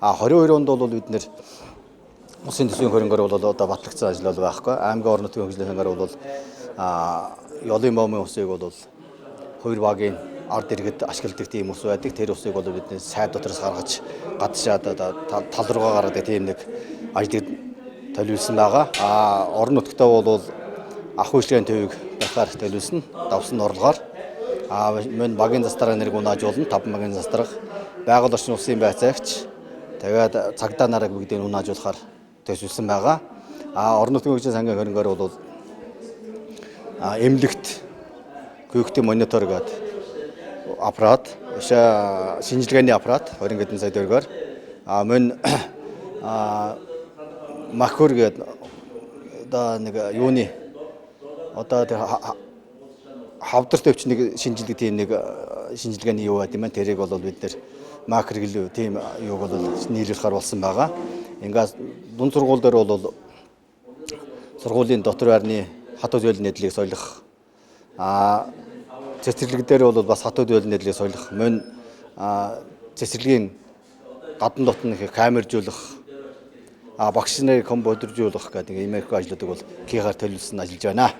22 онд бол бид нэр улсын төсвийн хөрөнгөөр бол одоо батлагдсан ажил бол байхгүй. Аймгийн орон нутгийн хөгжлийн хангаар бол ёлын бомын усыг бол хоёр багийн ард иргэд ашигладаг тийм ус байдаг. Тэр усыг бол бидний сайд дотроос гаргаж гадшаад тал руугаа гараад тийм нэг ажлыг төлөвлөсөн байгаа. Орон нутгтаа бол ах үйлчлэгийн төвийг барихаар төлөвлөсөн. Давсан орлогоор мөн багийн застарга нэрийг унаажуулна. 5 багийн застарга байгаль орчин улсын байцаагч тэгээд цагдаа нарыг бүгдийг унаажуулахаар төсвөлсөн байгаа. Орон нутгийн хөгжлийн сангийн хөрөнгөөр бол эмнэлэгт гүйхтийн монитор гэдэг аппарат, шинжилгээний аппарат 20 хэдэн сая төгрөгөөр мөн махур гэдэг одоо нэг юуны одоо тэр хавдар төвчнийг шинжилдэг тийм нэг шинжилгээний юу гэдэг юм. Тэрийг бол бид нэр макр гэлөө тийм юуг бол нийлүүлэхээр болсон байгаа. Ингээд дунд сургууль дээр бол сургуулийн дотор байрны хатуу зөөлөн нэдлийг солих, цэцэрлэг дээр бол бас хатуу зөөлөн нэдлийг солих, мөн цэцэрлэгийн гадна дотн камержуулах, багш нарыг компьютержуулах гэдэг иймэрхүү ажлуудыг бол кихаар төлөвлөсөн ажиллаж байна.